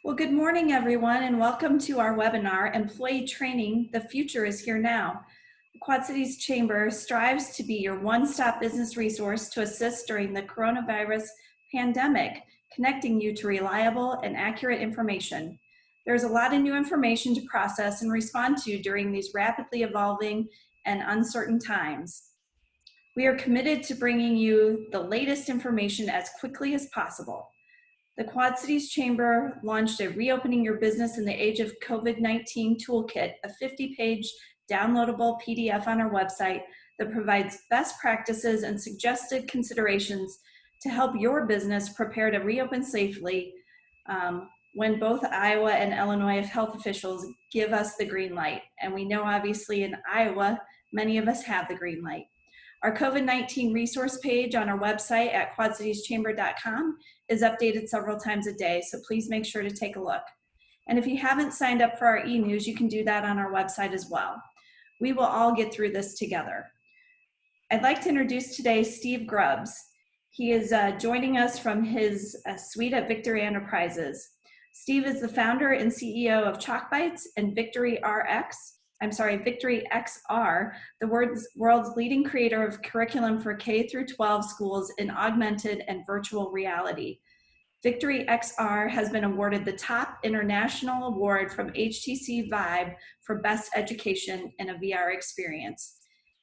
Well, good morning, everyone, and welcome to our webinar, Employee Training, The Future is Here Now. The Quad Cities Chamber strives to be your one-stop business resource to assist during the coronavirus pandemic, connecting you to reliable and accurate information. There's a lot of new information to process and respond to during these rapidly evolving and uncertain times. We are committed to bringing you the latest information as quickly as possible. The Quad Cities Chamber launched a Reopening Your Business in the Age of COVID-19 Toolkit, a 50-page downloadable PDF on our website that provides best practices and suggested considerations to help your business prepare to reopen safely when both Iowa and Illinois health officials give us the green light. And we know obviously in Iowa, many of us have the green light. Our COVID-19 resource page on our website at quadcitieschamber.com is updated several times a day, so please make sure to take a look. And if you haven't signed up for our e-news, you can do that on our website as well. We will all get through this together. I'd like to introduce today Steve Grubbs. He is joining us from his suite at Victory Enterprises. Steve is the founder and CEO of ChalkBites and VictoryXR, the world's leading creator of curriculum for K-12 schools in augmented and virtual reality. VictoryXR has been awarded the top international award from HTC Vive for best education in a VR experience.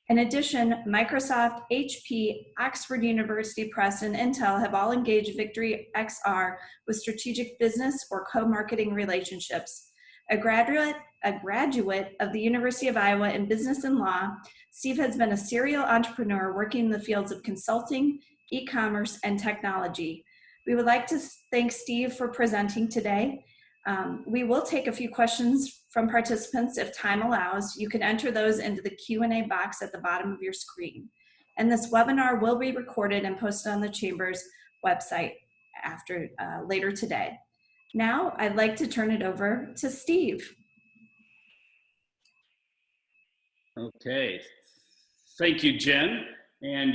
In addition, Microsoft, HP, Oxford University Press, and Intel have all engaged VictoryXR with strategic business or co-marketing relationships. A graduate of the University of Iowa in business and law, Steve has been a serial entrepreneur working in the fields of consulting, e-commerce, and technology. We would like to thank Steve for presenting today. We will take a few questions from participants if time allows. You can enter those into the Q&A box at the bottom of your screen. And this webinar will be recorded and posted on the Chamber's website later today. Now, I'd like to turn it over to Steve. Okay, thank you, Jen. And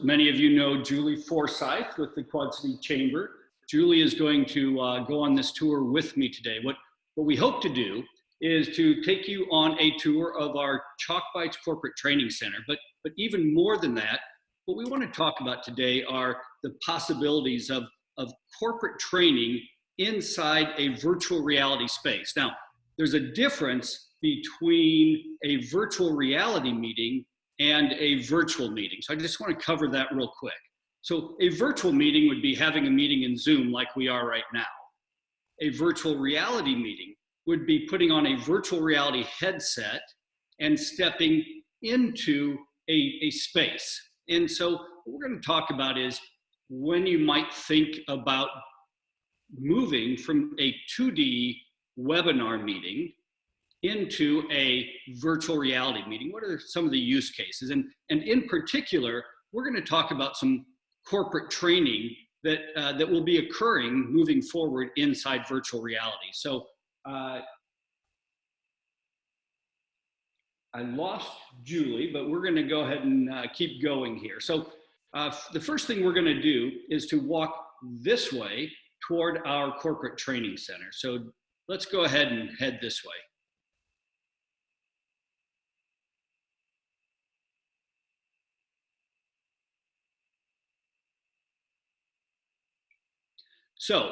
many of you know Julie Forsyth with the Quad City Chamber. Julie is going to go on this tour with me today. What we hope to do is to take you on a tour of our ChalkBites Corporate Training Center. But even more than that, what we want to talk about today are the possibilities of corporate training inside a virtual reality space. Now, there's a difference between a virtual reality meeting and a virtual meeting. So I just want to cover that real quick. So a virtual meeting would be having a meeting in Zoom like we are right now. A virtual reality meeting would be putting on a virtual reality headset and stepping into a space. And so what we're going to talk about is when you might think about moving from a 2D webinar meeting into a virtual reality meeting. What are some of the use cases? And in particular, we're going to talk about some corporate training that will be occurring moving forward inside virtual reality. So I lost Julie, but we're going to go ahead and keep going here. So the first thing we're going to do is to walk this way toward our corporate training center. So let's go ahead and head this way. So,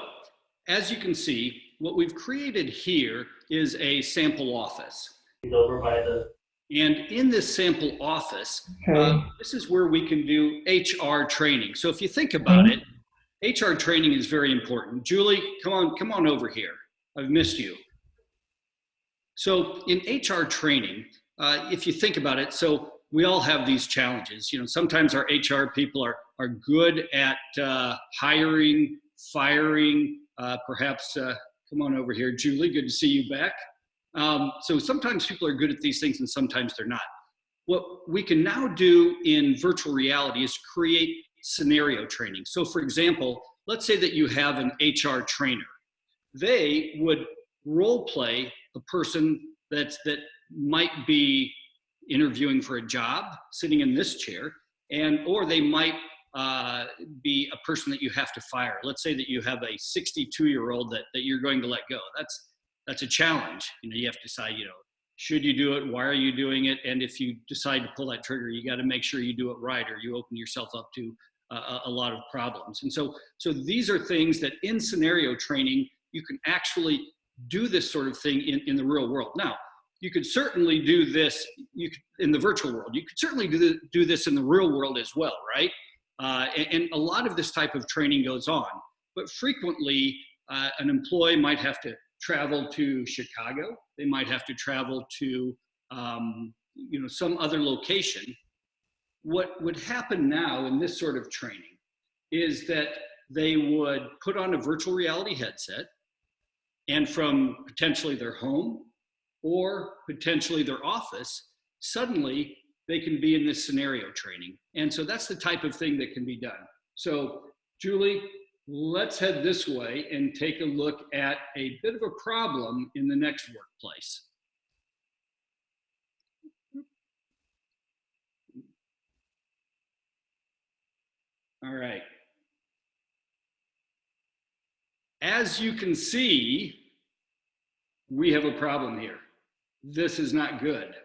as you can see, what we've created here is a sample office. And in this sample office, this is where we can do HR training. So if you think about it, HR training is very important. Julie, come on over here. I've missed you. So in HR training, if you think about it, so we all have these challenges. You know, sometimes our HR people are good at hiring, firing, perhaps, come on over here, Julie, good to see you back. So sometimes people are good at these things and sometimes they're not. What we can now do in virtual reality is create scenario training. So for example, let's say that you have an HR trainer. They would role play a person that might be interviewing for a job, sitting in this chair, or they might be a person that you have to fire. Let's say that you have a 62-year-old that you're going to let go. That's a challenge. You have to decide, should you do it? Why are you doing it? And if you decide to pull that trigger, you got to make sure you do it right, or you open yourself up to a lot of problems. And so these are things that in scenario training, you can actually do this sort of thing in the real world. Now, you could certainly do this in the virtual world. You could certainly do this in the real world as well, right? And a lot of this type of training goes on. But frequently, an employee might have to travel to Chicago. They might have to travel to some other location. What would happen now in this sort of training is that they would put on a virtual reality headset, and from potentially their home or potentially their office, suddenly they can be in this scenario training. And so that's the type of thing that can be done. So Julie, let's head this way and take a look at a bit of a problem in the next workplace. All right. As you can see, we have a problem here. This is not good.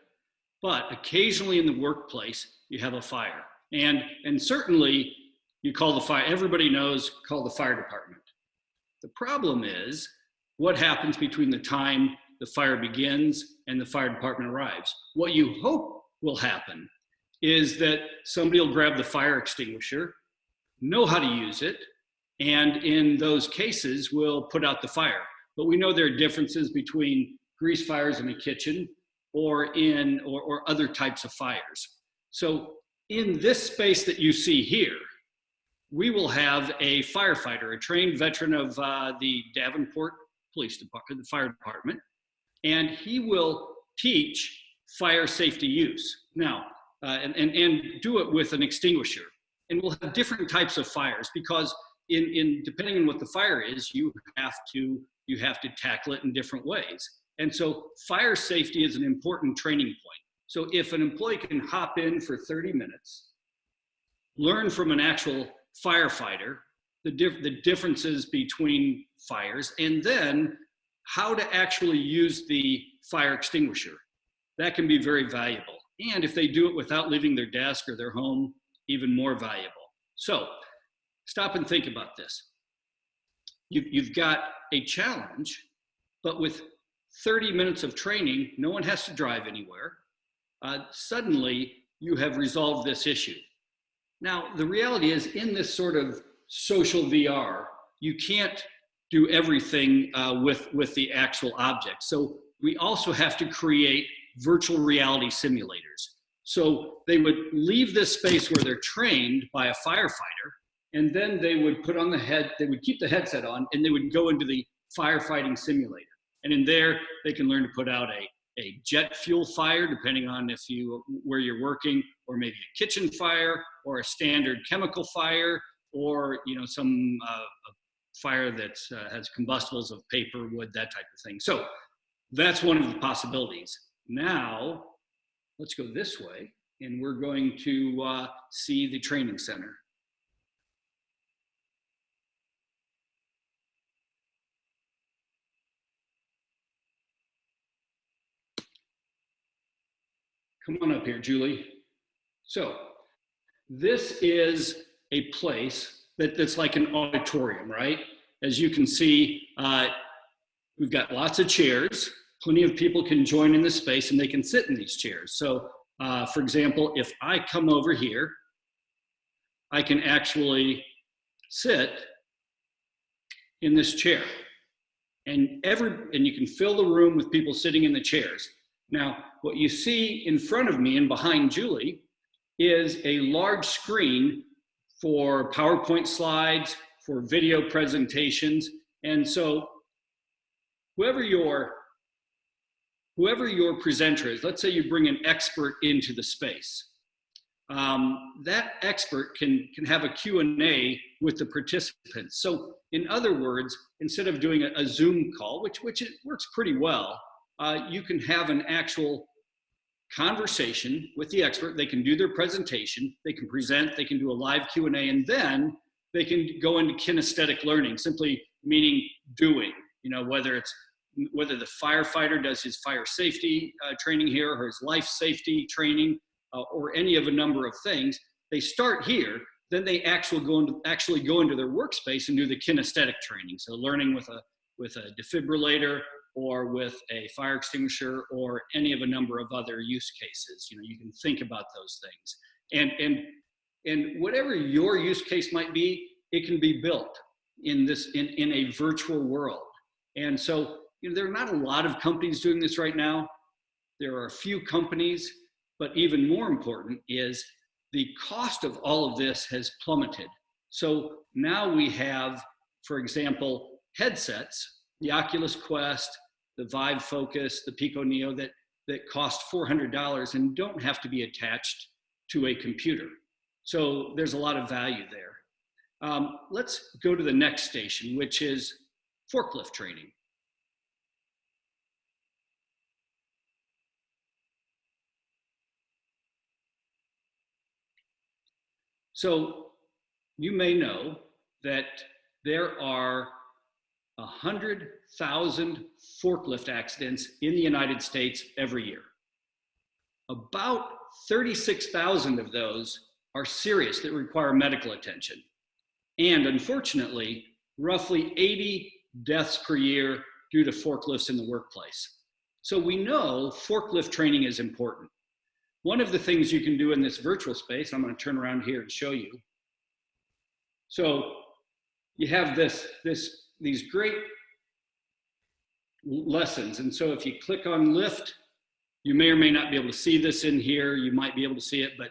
But occasionally in the workplace, you have a fire. And certainly you call the fire, everybody knows, call the fire department. The problem is what happens between the time the fire begins and the fire department arrives. What you hope will happen is that somebody will grab the fire extinguisher, know how to use it, and in those cases will put out the fire. But we know there are differences between grease fires in a kitchen or other types of fires. So in this space that you see here, we will have a firefighter, a trained veteran of the Davenport Police Department, the fire department, and he will teach fire safety use. Now, and do it with an extinguisher. And we'll have different types of fires because depending on what the fire is, you have to tackle it in different ways. And so fire safety is an important training point. So if an employee can hop in for 30 minutes, learn from an actual firefighter the differences between fires, and then how to actually use the fire extinguisher, that can be very valuable. And if they do it without leaving their desk or their home, even more valuable. So stop and think about this. You've got a challenge, but with 30 minutes of training, no one has to drive anywhere. Suddenly, you have resolved this issue. Now, the reality is, in this sort of social VR, you can't do everything with the actual object. So we also have to create virtual reality simulators. So they would leave this space where they're trained by a firefighter, and then they would they would keep the headset on, and they would go into the firefighting simulator. And in there, they can learn to put out a jet fuel fire, depending on where you're working, or maybe a kitchen fire, or a standard chemical fire, or some fire that has combustibles of paper, wood, that type of thing. So that's one of the possibilities. Now, let's go this way, and we're going to see the training center. Come on up here, Julie. So this is a place that's like an auditorium, right? As you can see, we've got lots of chairs. Plenty of people can join in this space, and they can sit in these chairs. So, for example, if I come over here, I can actually sit in this chair. And you can fill the room with people sitting in the chairs. Now, what you see in front of me and behind Julie is a large screen for PowerPoint slides, for video presentations. And so whoever your presenter is, let's say you bring an expert into the space. That expert can have a Q&A with the participants. So in other words, instead of doing a Zoom call, which it works pretty well, you can have an actual conversation with the expert. They can do their presentation, they can present, they can do a live Q&A, and then they can go into kinesthetic learning, simply meaning doing, whether the firefighter does his fire safety training here or his life safety training or any of a number of things. They start here, then they actually go into their workspace and do the kinesthetic training. So learning with a defibrillator or with a fire extinguisher or any of a number of other use cases. You can think about those things. And whatever your use case might be, it can be built in a virtual world. And so there are not a lot of companies doing this right now. There are a few companies, but even more important is the cost of all of this has plummeted. So now we have, for example, headsets, the Oculus Quest, the Vive Focus, the Pico Neo that cost $400 and don't have to be attached to a computer. So there's a lot of value there. Let's go to the next station, which is forklift training. So you may know that there are 100,000 forklift accidents in the United States every year. About 36,000 of those are serious that require medical attention. And unfortunately, roughly 80 deaths per year due to forklifts in the workplace. So we know forklift training is important. One of the things you can do in this virtual space, I'm going to turn around here and show you. So you have these great lessons. And so if you click on lift, you may or may not be able to see this in here. You might be able to see it, but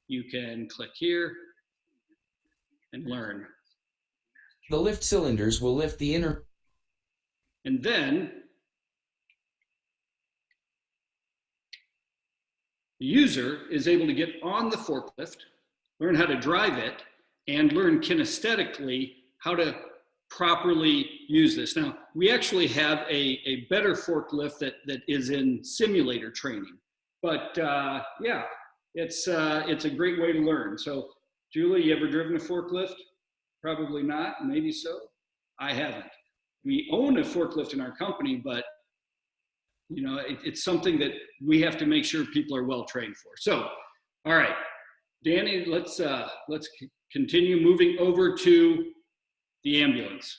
you can click here and learn. The lift cylinders will lift the inner. And then the user is able to get on the forklift, learn how to drive it, and learn kinesthetically how to properly use this. Now, we actually have a better forklift that is in simulator training. But yeah, it's a great way to learn. So, Julie, you ever driven a forklift? Probably not, maybe so. I haven't. We own a forklift in our company, but it's something that we have to make sure people are well trained for. So, all right, Danny, let's continue moving over to the ambulance.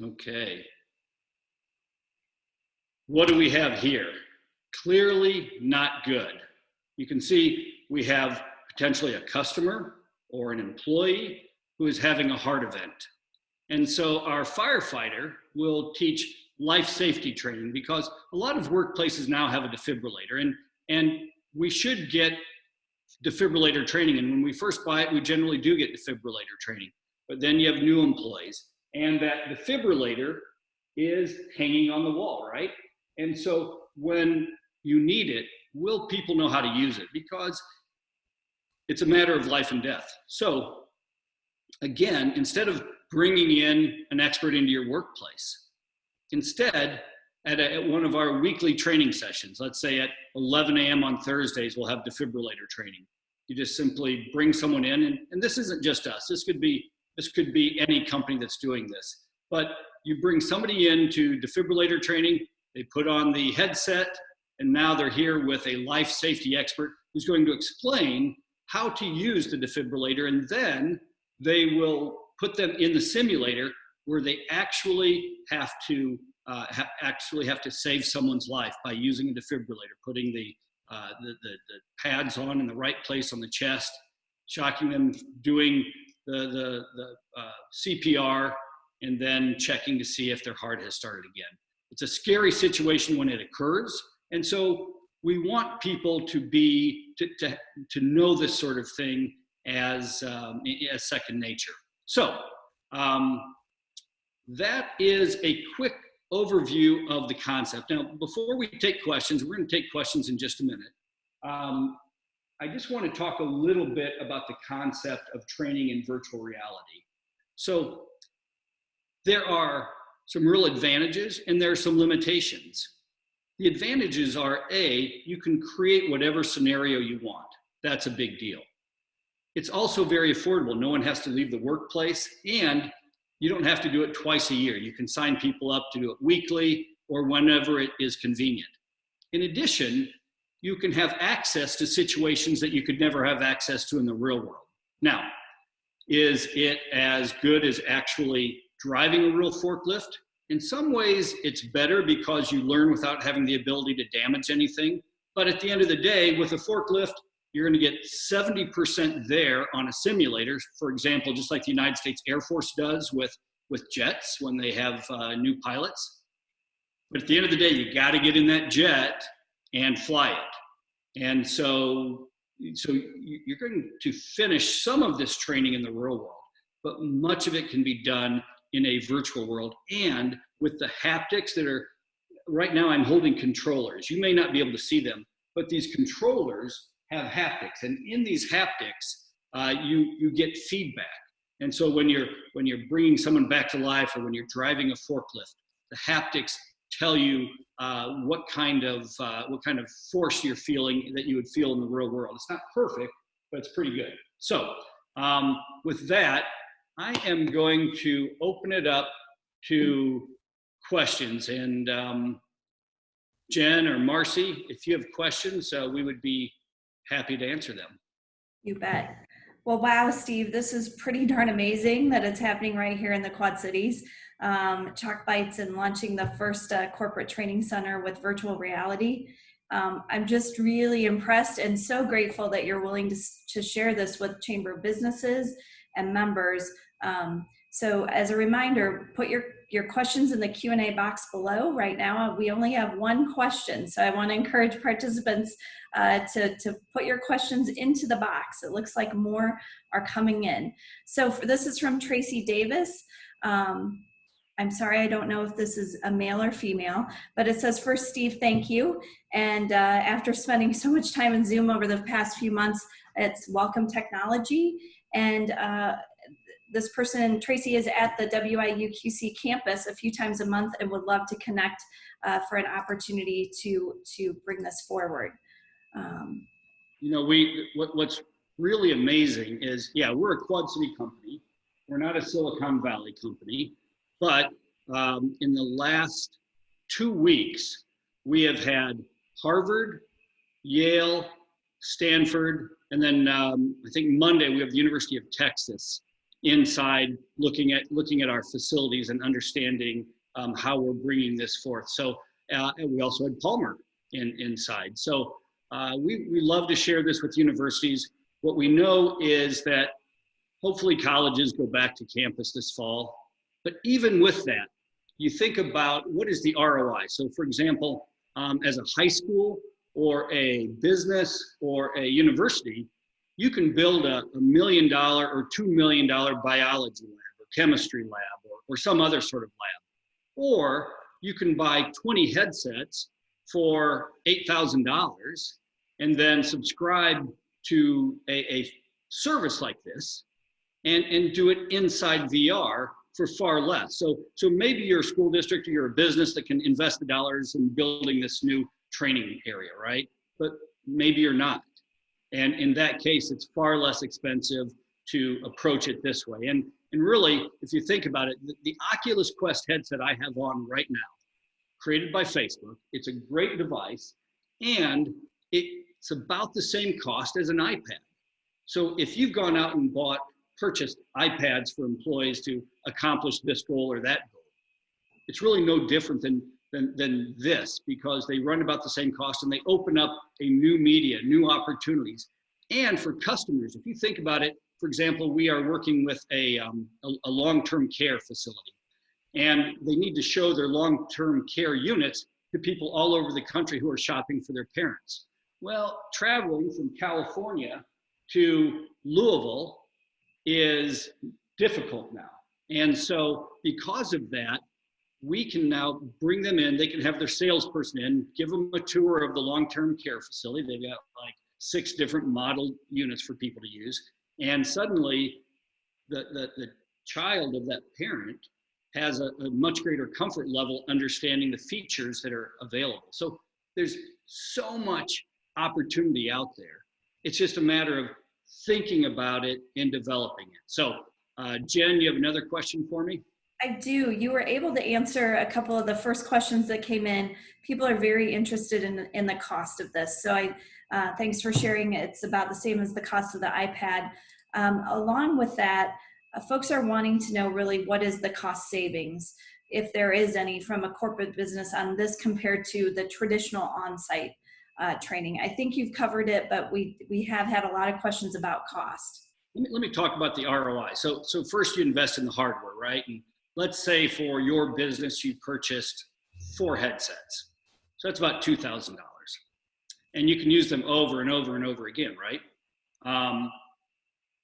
Okay. What do we have here? Clearly not good. You can see we have potentially a customer or an employee who is having a heart event. And so our firefighter will teach life safety training because a lot of workplaces now have a defibrillator and we should get defibrillator training. And when we first buy it, we generally do get defibrillator training, but then you have new employees and that defibrillator is hanging on the wall, right? And so when you need it, will people know how to use it? Because it's a matter of life and death. So again, instead of bringing in an expert into your workplace, instead at one of our weekly training sessions, let's say at 11 a.m. on Thursdays, we'll have defibrillator training. You just simply bring someone in, and this isn't just us. This could be any company that's doing this. But you bring somebody into defibrillator training, they put on the headset, and now they're here with a life safety expert who's going to explain how to use the defibrillator, and then they will put them in the simulator where they actually have to save someone's life by using a defibrillator, putting the pads on in the right place on the chest, shocking them, doing the CPR, and then checking to see if their heart has started again. It's a scary situation when it occurs, and so we want people to know this sort of thing as second nature. So that is a quick overview of the concept. Now, before we take questions, we're going to take questions in just a minute. I just want to talk a little bit about the concept of training in virtual reality. So there are some real advantages and there are some limitations. The advantages are, A, you can create whatever scenario you want. That's a big deal. It's also very affordable. No one has to leave the workplace, and you don't have to do it twice a year. You can sign people up to do it weekly or whenever it is convenient. In addition, you can have access to situations that you could never have access to in the real world. Now, is it as good as actually driving a real forklift? In some ways, it's better because you learn without having the ability to damage anything. But at the end of the day, with a forklift, you're going to get 70% there on a simulator. For example, just like the United States Air Force does with jets when they have new pilots. But at the end of the day, you got to get in that jet and fly it. And so you're going to finish some of this training in the real world, but much of it can be done in a virtual world. And with the haptics that are, right now I'm holding controllers. You may not be able to see them, but these controllers have haptics. And in these haptics, you get feedback. And so when you're bringing someone back to life or when you're driving a forklift, the haptics tell you what kind of force you're feeling that you would feel in the real world. It's not perfect, but it's pretty good. So with that, I am going to open it up to questions. And Jen or Marcy, if you have questions, we would be happy to answer them. You bet. Well, wow, Steve, this is pretty darn amazing that it's happening right here in the Quad Cities. ChalkBites and launching the first corporate training center with virtual reality. I'm just really impressed and so grateful that you're willing to share this with Chamber of Businesses and members. So as a reminder, put your questions in the Q&A box below. Right now, we only have one question. So I want to encourage participants to put your questions into the box. It looks like more are coming in. So this is from Tracy Davis. I'm sorry, I don't know if this is a male or female, but it says, first, Steve, thank you. And after spending so much time in Zoom over the past few months, it's welcome technology. And this person, Tracy, is at the WIU QC campus a few times a month and would love to connect for an opportunity to bring this forward. You know, what's really amazing is, yeah, we're a Quad City company. We're not a Silicon Valley company, but in the last 2 weeks, we have had Harvard, Yale, Stanford, and then I think Monday we have the University of Texas inside looking at our facilities and understanding how we're bringing this forth. So and we also had Palmer inside. So we love to share this with universities. What we know is that hopefully colleges go back to campus this fall. But even with that, you think about what is the ROI. So for example, as a high school or a business or a university, you can build a $1 million or $2 million biology lab or chemistry lab or some other sort of lab. Or you can buy 20 headsets for $8,000 and then subscribe to a service like this and do it inside VR for far less. So maybe you're a school district or you're a business that can invest the dollars in building this new training area, right? But maybe you're not. And in that case, it's far less expensive to approach it this way. And really, if you think about it, the Oculus Quest headset I have on right now, created by Facebook, it's a great device, and it's about the same cost as an iPad. So if you've gone out and purchased iPads for employees to accomplish this goal or that goal, it's really no different than this, because they run about the same cost and they open up a new media, new opportunities. And for customers, if you think about it, for example, we are working with a long-term care facility, and they need to show their long-term care units to people all over the country who are shopping for their parents. Well, traveling from California to Louisville is difficult now. And so because of that, we can now bring them in. They can have their salesperson in, give them a tour of the long-term care facility. They've got like 6 different model units for people to use. And suddenly the child of that parent has a much greater comfort level understanding the features that are available. So there's so much opportunity out there. It's just a matter of thinking about it and developing it. So Jen, you have another question for me? I do. You were able to answer a couple of the first questions that came in. People are very interested in the cost of this. So thanks for sharing. It's about the same as the cost of the iPad. Along with that, folks are wanting to know really what is the cost savings, if there is any, from a corporate business on this compared to the traditional on-site training. I think you've covered it, but we have had a lot of questions about cost. Let me talk about the ROI. So first you invest in the hardware, right? And let's say for your business, you purchased 4 headsets. So that's about $2,000. And you can use them over and over and over again, right?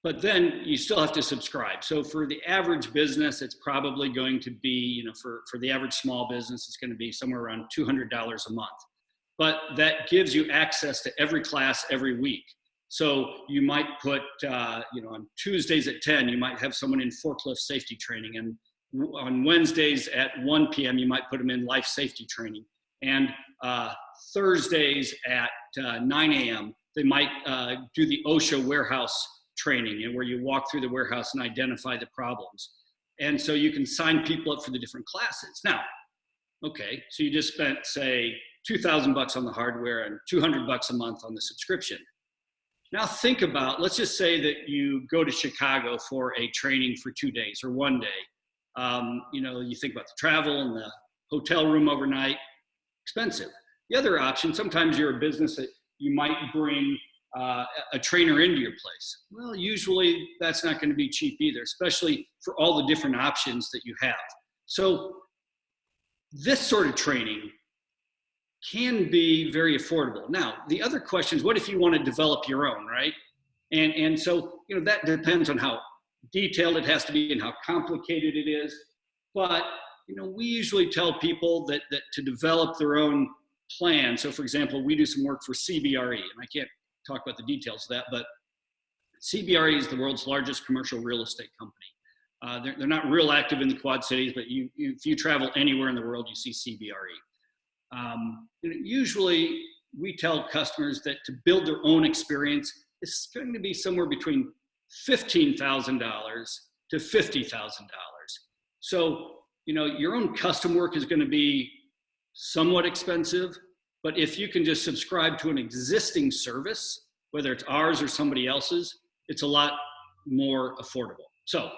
But then you still have to subscribe. So for the average business, it's probably going to be, for the average small business, it's going to be somewhere around $200 a month. But that gives you access to every class every week. So you might put, on Tuesdays at 10, you might have someone in forklift safety training. And on Wednesdays at 1 p.m., you might put them in life safety training. And Thursdays at 9 a.m., they might do the OSHA warehouse training, and where you walk through the warehouse and identify the problems. And so you can sign people up for the different classes. Now, okay, so you just spent, say, $2,000 on the hardware and $200 a month on the subscription. Now think about, let's just say that you go to Chicago for a training for 2 days or 1 day. You think about the travel and the hotel room overnight, expensive. The other option, sometimes you're a business that you might bring a trainer into your place. Well, usually that's not going to be cheap either, especially for all the different options that you have. So this sort of training can be very affordable. Now, the other question is, what if you want to develop your own, right? And so, that depends on how detailed it has to be and how complicated it is. But, we usually tell people that to develop their own plan. So for example, we do some work for CBRE, and I can't talk about the details of that, but CBRE is the world's largest commercial real estate company. They're not real active in the Quad Cities, but if you travel anywhere in the world, you see CBRE. Usually we tell customers that to build their own experience, it's going to be somewhere between $15,000 to $50,000. So, your own custom work is going to be somewhat expensive, but if you can just subscribe to an existing service, whether it's ours or somebody else's, it's a lot more affordable. So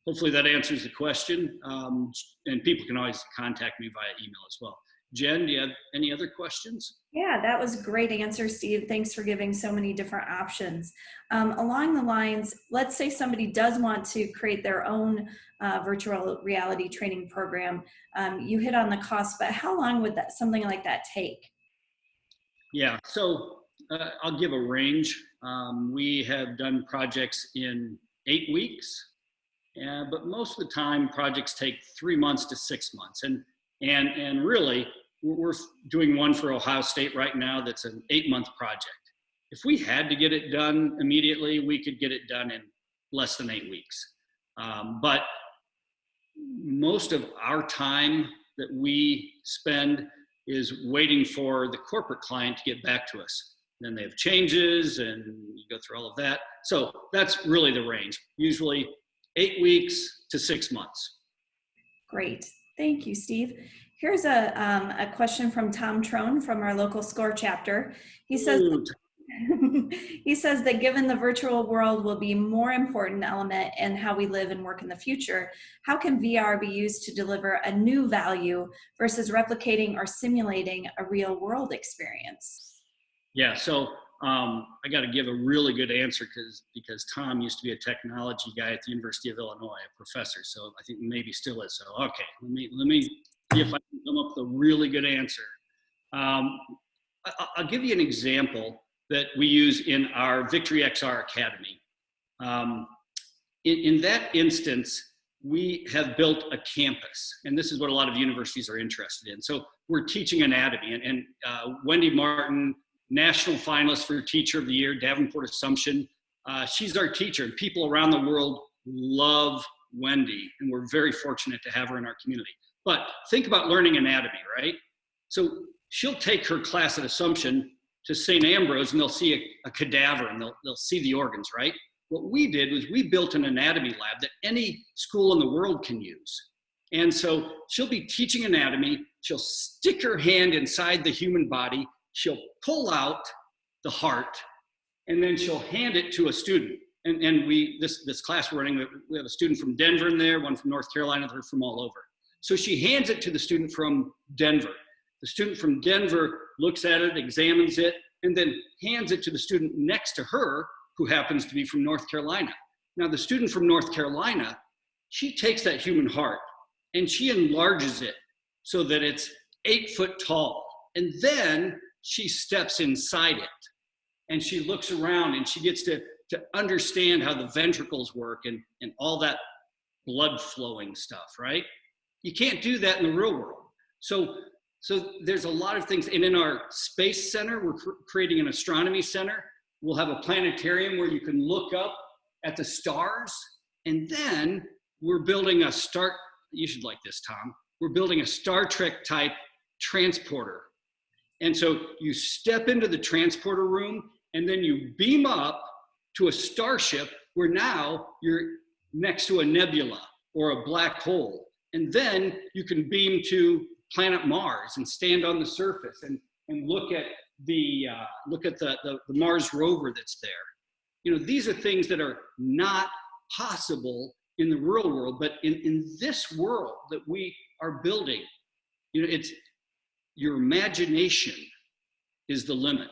hopefully that answers the question. And people can always contact me via email as well. Jen, do you have any other questions? Yeah, that was a great answer, Steve. Thanks for giving so many different options. Along the lines, let's say somebody does want to create their own virtual reality training program. You hit on the cost, but how long would something like that take? Yeah, so I'll give a range. We have done projects in 8 weeks, but most of the time projects take 3 months to 6 months. And really, we're doing one for Ohio State right now that's an 8-month project. If we had to get it done immediately, we could get it done in less than 8 weeks. But most of our time that we spend is waiting for the corporate client to get back to us. Then they have changes and you go through all of that. So that's really the range, usually 8 weeks to 6 months. Great. Thank you, Steve. Here's a question from Tom Trone from our local SCORE chapter. He says, he says that given the virtual world will be a more important element in how we live and work in the future, how can VR be used to deliver a new value versus replicating or simulating a real world experience? Yeah, so I got to give a really good answer because Tom used to be a technology guy at the University of Illinois, a professor. So I think maybe still is. So okay, let me see if I can come up with a really good answer. I'll give you an example that we use in our VictoryXR Academy. In that instance, we have built a campus, and this is what a lot of universities are interested in. So we're teaching anatomy, and Wendy Martin, national finalist for Teacher of the Year, Davenport Assumption. She's our teacher, and people around the world love Wendy, and we're very fortunate to have her in our community. But think about learning anatomy, right? So she'll take her class at Assumption to St. Ambrose, and they'll see a cadaver, and they'll see the organs, right? What we did was we built an anatomy lab that any school in the world can use. And so she'll be teaching anatomy, she'll stick her hand inside the human body, she'll pull out the heart, and then she'll hand it to a student. And this class we're running, we have a student from Denver in there, one from North Carolina, they're from all over. So she hands it to the student from Denver. The student from Denver looks at it, examines it, and then hands it to the student next to her, who happens to be from North Carolina. Now, the student from North Carolina, she takes that human heart and she enlarges it so that it's 8 foot tall. And then she steps inside it and she looks around and she gets to understand how the ventricles work and all that blood flowing stuff, right? You can't do that in the real world. So there's a lot of things. And in our space center, we're creating an astronomy center. We'll have a planetarium where you can look up at the stars. And then we're building you should like this, Tom. We're building a Star Trek type transporter. And so you step into the transporter room and then you beam up to a starship where now you're next to a nebula or a black hole. And then you can beam to planet Mars and stand on the surface and look at the Mars rover that's there. You know, these are things that are not possible in the real world, but in this world that we are building, you know, it's your imagination is the limit.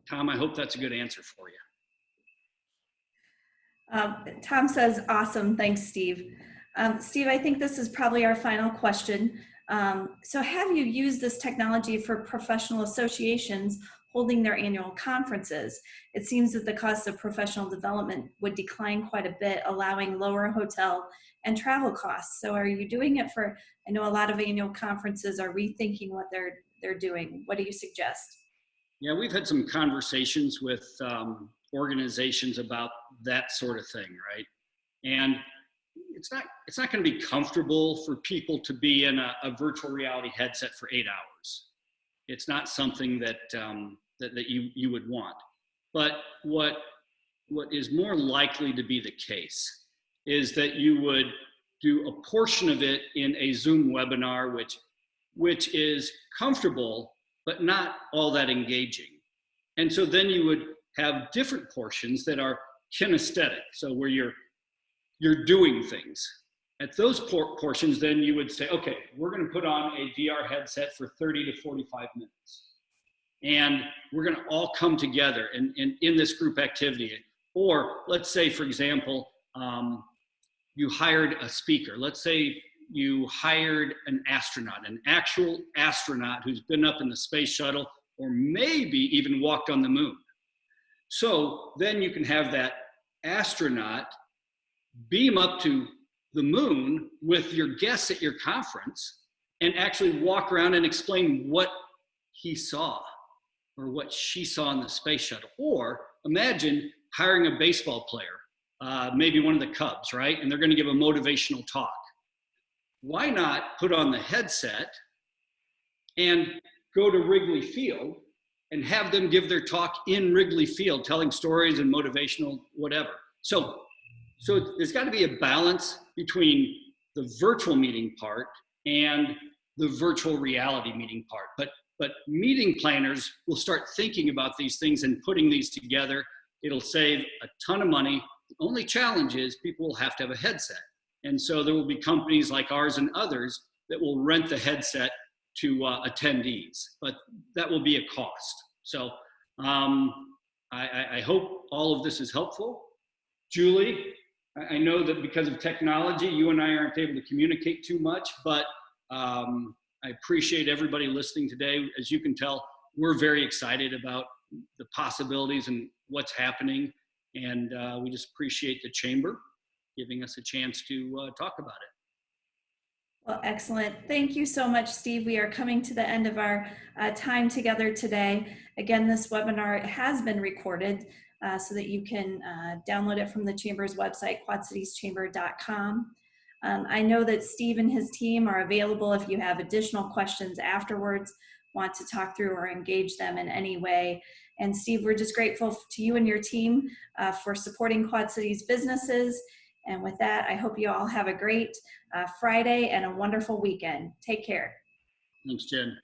Tom, I hope that's a good answer for you. Tom says, awesome. Thanks, Steve. Steve, I think this is probably our final question. So have you used this technology for professional associations holding their annual conferences? It seems that the cost of professional development would decline quite a bit, allowing lower hotel and travel costs. So are you doing it for, I know a lot of annual conferences are rethinking what they're doing. What do you suggest? Yeah, we've had some conversations with organizations about that sort of thing, right? And it's not going to be comfortable for people to be in a virtual reality headset for 8 hours. It's not something that you would want. But what is more likely to be the case is that you would do a portion of it in a Zoom webinar, which is comfortable but not all that engaging. And so then you would have different portions that are kinesthetic, so where you're doing things. At those portions, then you would say, okay, we're going to put on a VR headset for 30 to 45 minutes. And we're going to all come together in this group activity. Or let's say, for example, you hired a speaker. Let's say you hired an astronaut, an actual astronaut who's been up in the space shuttle or maybe even walked on the moon. So then you can have that astronaut beam up to the moon with your guests at your conference and actually walk around and explain what he saw or what she saw in the space shuttle. Or imagine hiring a baseball player, maybe one of the Cubs, right? And they're going to give a motivational talk. Why not put on the headset and go to Wrigley Field and have them give their talk in Wrigley Field, telling stories and motivational whatever. So there's got to be a balance between the virtual meeting part and the virtual reality meeting part. But meeting planners will start thinking about these things and putting these together. It'll save a ton of money. The only challenge is people will have to have a headset. And so there will be companies like ours and others that will rent the headset to attendees, but that will be a cost. So I hope all of this is helpful. Julie, I know that because of technology, you and I aren't able to communicate too much, but I appreciate everybody listening today. As you can tell, we're very excited about the possibilities and what's happening. And we just appreciate the Chamber giving us a chance to talk about it. Well, excellent. Thank you so much, Steve. We are coming to the end of our time together today. Again, this webinar has been recorded. so that you can download it from the Chamber's website, quadcitieschamber.com. I know that Steve and his team are available if you have additional questions afterwards, want to talk through or engage them in any way. And Steve, we're just grateful to you and your team for supporting Quad Cities businesses. And with that, I hope you all have a great Friday and a wonderful weekend. Take care. Thanks, Jen.